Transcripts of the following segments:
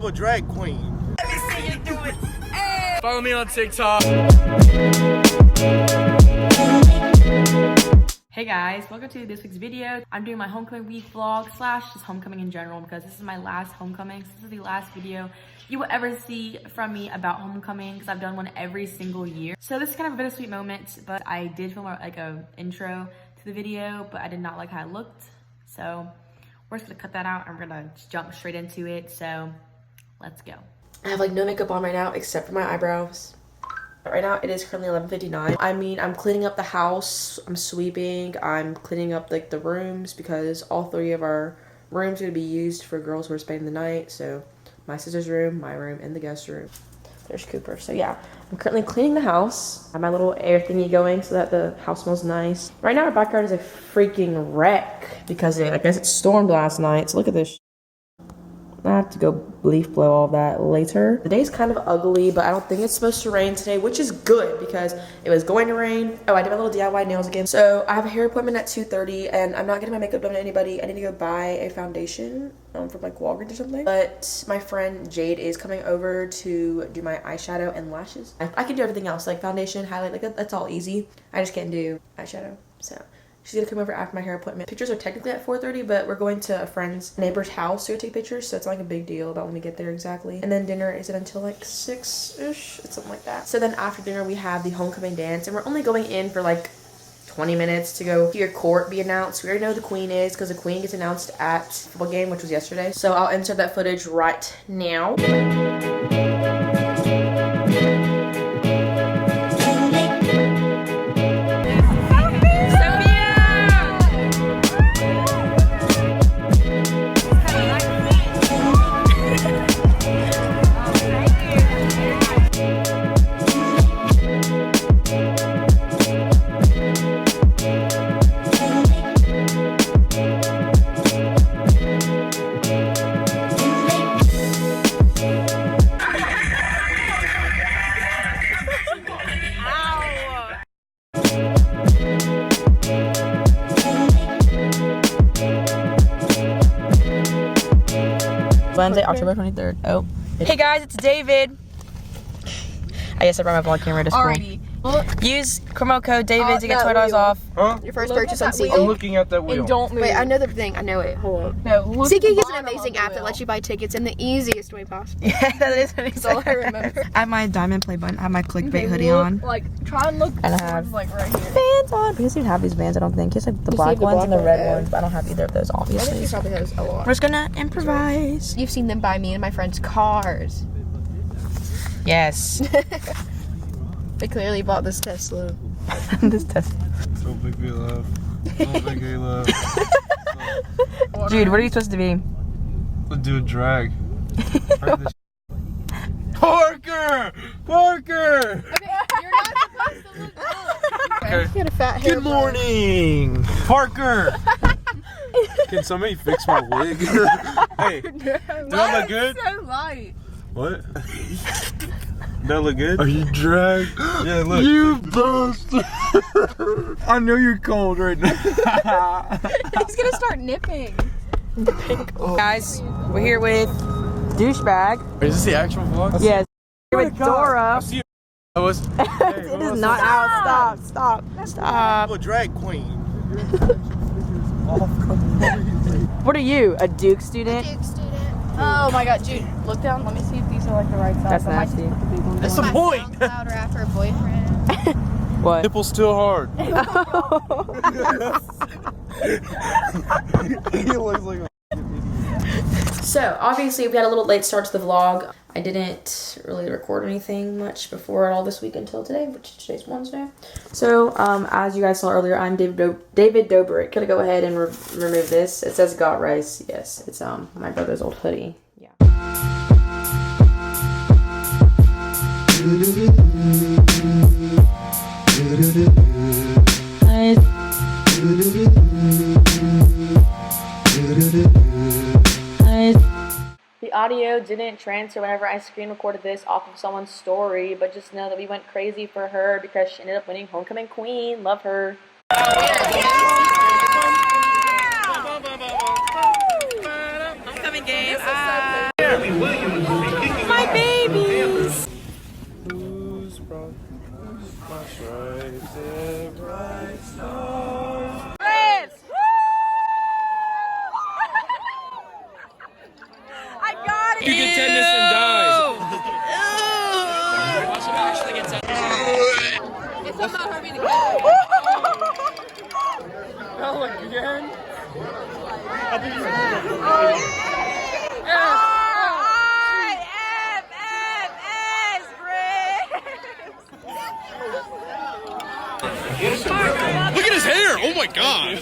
A drag queen. Let me see you do it. Hey. Follow me on TikTok. Hey guys, welcome to this week's video. I'm doing my homecoming week vlog / just homecoming in general because this is my last homecoming. So this is the last video you will ever see from me about homecoming because I've done one every single year. So this is kind of a bittersweet moment, but I did film like a intro to the video, but I did not like how it looked. So we're just gonna cut that out and we're gonna just jump straight into it. So let's go. I have like no makeup on right now except for my eyebrows. Right now it is currently 11:59. I mean, I'm cleaning up the house, I'm sweeping, I'm cleaning up like the rooms because all 3 of our rooms are gonna be used for girls who are spending the night. So my sister's room, my room, and the guest room. There's Cooper. So yeah, I'm currently cleaning the house. I have my little air thingy going so that the house smells nice. Right now our backyard is a freaking wreck because I guess it stormed last night. So look at this. I have to go leaf blow all that later. The day's kind of ugly, but I don't think it's supposed to rain today, which is good because it was going to rain. Oh, I did my little DIY nails again. So I have a hair appointment at 2:30 and I'm not getting my makeup done to anybody. I need to go buy a foundation from like Walgreens or something. But my friend Jade is coming over to do my eyeshadow and lashes. I can do everything else, like foundation, highlight, like that's all easy. I just can't do eyeshadow, so. She's gonna come over after my hair appointment. Pictures are technically at 4:30, but we're going to a friend's neighbor's house to go take pictures, so it's not like a big deal about when we get there exactly. And then dinner isn't until like 6-ish, it's something like that. So then after dinner we have the homecoming dance, and we're only going in for like 20 minutes to go hear court be announced. We already know who the queen is because the queen gets announced at the football game, which was yesterday. So I'll insert that footage right now. Wednesday, October 23rd. Oh. Hey guys, it's David. I guess I brought my vlog camera to school. Alrighty. Use promo code David to get $20 off. Huh? Your first purchase on SeatGeek. I'm looking at that wheel. And don't move. Wait, I know the thing. I know it. Hold on. No, SeatGeek is an amazing app that lets you buy tickets in the easiest way possible. Yeah, that is what That's all I remember. I have my diamond play button. I have my clickbait hoodie on. Like, try and look. And I have like right here. Vans on. Because you have these Vans, I don't think. It's like the black ones and the red ones, but I don't have either of those, I think obviously. he probably has a lot. We're just gonna improvise. You've seen them buy me and my friends cars. Yes. They clearly bought this Tesla. This Tesla. Don't make me laugh. Don't make me laugh. Dude, what are you supposed to be? Let's do a drag. Parker! Parker! Okay, you're not supposed to look up. Okay. You got a fat hair. Good morning, Parker. Can somebody fix my wig? Hey, do I look good? So light. What? Do I look good? Are you dragged? Yeah, look. You bastard! I know you're cold right now. He's gonna start nipping. Oh. Guys, we're here with Douchebag. Is this the actual vlog? Yes. We're with Dora. I see you. Hey, It is not out. Stop. I'm a drag queen. What are you, a Duke student? Duke student. Oh my god, dude, look down. Let me see if these are like the right size. That's I might just nasty. put the big ones That's on. the point. SoundCloud rap for a boyfriend. What? Nipple still hard. He looks like a So, obviously, we had a little late start to the vlog. I didn't really record anything much before at all this week until today, which today's Wednesday. So, as you guys saw earlier, I'm David Dobrik. Gonna go ahead and remove this. It says "Got Rice." Yes, it's my brother's old hoodie. Yeah. The audio didn't transfer whenever I screen recorded this off of someone's story, but just know that we went crazy for her because she ended up winning Homecoming Queen. Love her. Homecoming game. Bright star. I got it! You get tetanus and die. I should actually get tetanus. It's about her being the Oh, again? Look at his hair. Oh my god.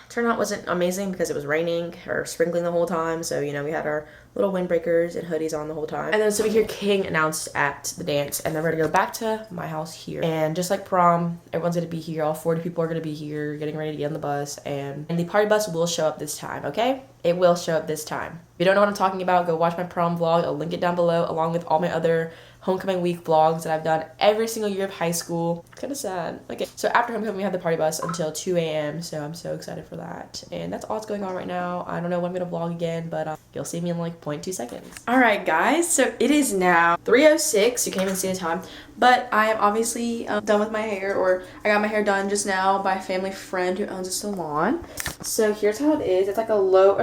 Turnout wasn't amazing because it was raining or sprinkling the whole time, so you know we had our little windbreakers and hoodies on the whole time. And then so we hear King announced at the dance, and then we're gonna go back to my house here. And just like prom, everyone's gonna be here. All 40 people are gonna be here, getting ready to get on the bus, and the party bus will show up this time. Okay, it will show up this time. If you don't know what I'm talking about, go watch my prom vlog. I'll link it down below, along with all my other homecoming week vlogs that I've done every single year of high school. It's kind of sad. Okay, so after homecoming we have the party bus until 2 a.m. so I'm so excited for that. And that's all that's going on right now. I don't know when I'm gonna vlog again, but you'll see me in like 0.2 seconds. All right guys, so it is now 3:06. You can't even see the time, but I am obviously done with my hair, or I got my hair done just now by a family friend who owns a salon. So here's how it is. It's like a lower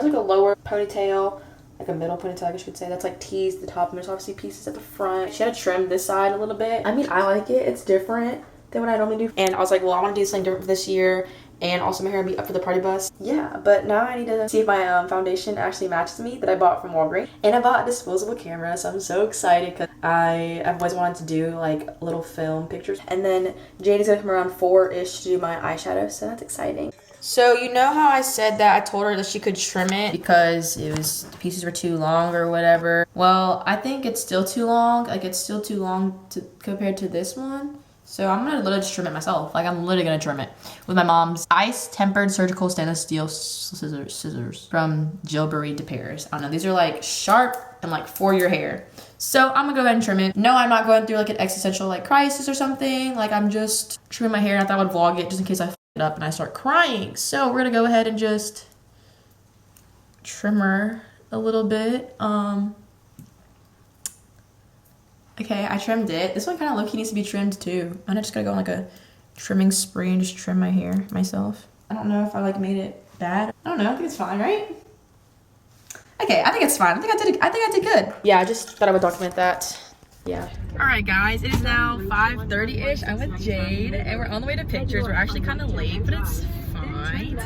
ponytail, like a middle ponytail I should say, that's like teased at the top, and there's obviously pieces at the front. She had to trim this side a little bit. I mean, I like it. It's different than what I normally do, and I was like, well, I want to do something different this year, and also my hair will be up for the party bus. Yeah, but now I need to see if my foundation actually matches me that I bought from Walgreens. And I bought a disposable camera, so I'm so excited because I've always wanted to do like little film pictures. And then Jade is gonna come around 4-ish to do my eyeshadow, so that's exciting. So you know how I said that I told her that she could trim it because the pieces were too long or whatever? Well, I think it's still too long. Like, it's still too long compared to this one. So I'm gonna literally just trim it myself. Like, I'm literally gonna trim it with my mom's ice tempered surgical stainless steel scissors from Gilbury de Paris. I don't know, these are like sharp and like for your hair. So I'm gonna go ahead and trim it. No, I'm not going through like an existential like crisis or something. Like, I'm just trimming my hair, and I thought I would vlog it just in case I f it up and I start crying. So we're gonna go ahead and just trim her a little bit. Okay, I trimmed it. This one kind of low-key needs to be trimmed too. I'm just gonna go on like a trimming spree and just trim my hair myself. I don't know if I like made it bad. I don't know, I think it's fine, right? Okay, I think it's fine. I think I did good. Yeah, I just thought I would document that. Yeah. All right, guys, it is now 5:30-ish. I'm with Jade, and we're on the way to pictures. We're actually kind of late, but it's fine.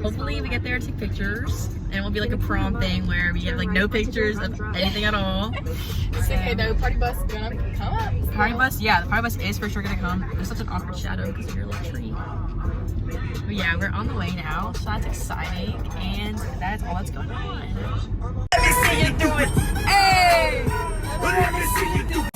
Hopefully we get there to take pictures, and it won't be like a prom thing where we have like no pictures of anything at all. Okay, no, party bus is gonna come up. Party bus, yeah, the party bus is for sure gonna come. There's such an awkward shadow because of your little tree. But yeah, we're on the way now, so that's exciting, and that's all that's going on. Let me see you do it! Hey! Let me see you do it!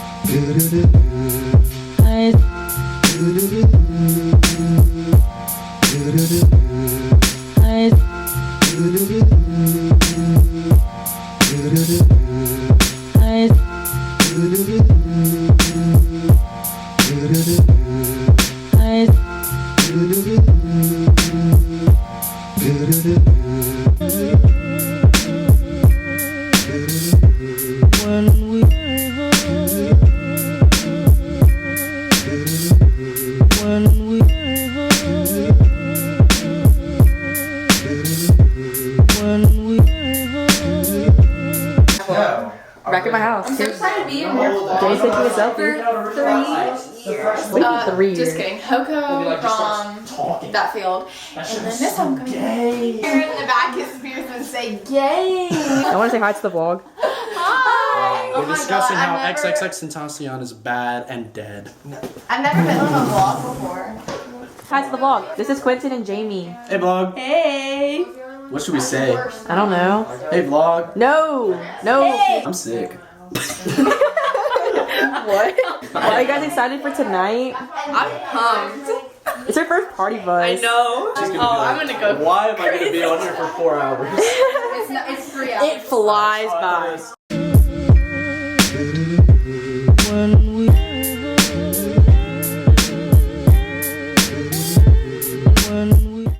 Back at my house. I'm so excited to be in here. Jay taking a selfie. For 3 years. Just kidding. Hoco like from that field. And then this homecoming. Here in the back is Pierce and say gay. I want to say hi to the vlog. Hi. We're discussing how XXX Tentacion is bad and dead. I've never been on a vlog before. Hi to the vlog. This is Quentin and Jamie. Hey vlog. Hey. What should we say? I don't know. Hey vlog. No. Hey. I'm sick. What? Are you guys excited for tonight? I'm pumped. It's her first party bus. I know. I'm gonna go. Why am I gonna be on here for 4 hours? It's 3 hours. It flies by.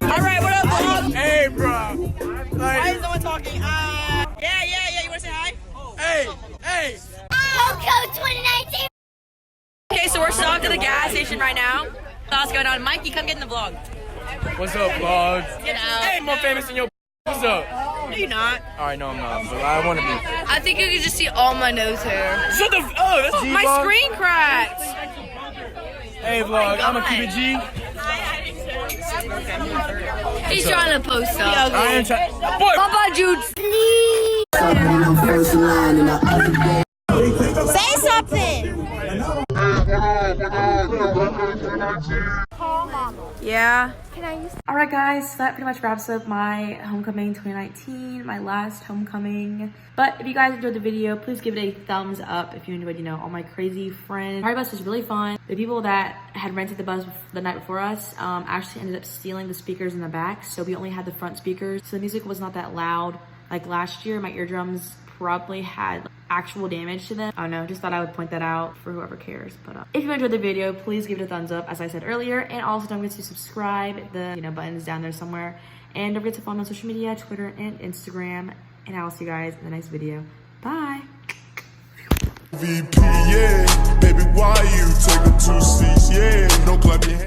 Alright, what up, vlog? Hey, bro. Why is no one talking? Yeah, you wanna say hi? Hey. Hoco 2019. Okay, so we're stuck at the gas station right now. What's going on? Mikey, come get in the vlog. What's up, vlogs? Get out. Hey, more famous than your. What's up? No, you're not. Alright, no, I'm not, but I want to be. I think you can just see all my nose hair. Shut the. Oh, that's My G-vlog? screen cracked. Hey, vlog, I'm gonna keep it G. He's trying to post up. I am trying. Boy, Bye-bye, Jude. Say something. Yeah. Can I use? Alright guys, so that pretty much wraps up my homecoming 2019, my last homecoming. But if you guys enjoyed the video, please give it a thumbs up if you enjoyed, you know, all my crazy friends. Party bus was really fun. The people that had rented the bus the night before us actually ended up stealing the speakers in the back, so we only had the front speakers, so the music was not that loud. Like last year, my eardrums probably had actual damage to them. I don't know, just thought I would point that out for whoever cares. But if you enjoyed the video, please give it a thumbs up, as I said earlier, and also don't forget to subscribe. The button's down there somewhere, and don't forget to follow me on social media, Twitter and Instagram, and I will see you guys in the next video. Bye. VP, yeah, baby, why you taking 2 seats? Yeah, don't clap your hands.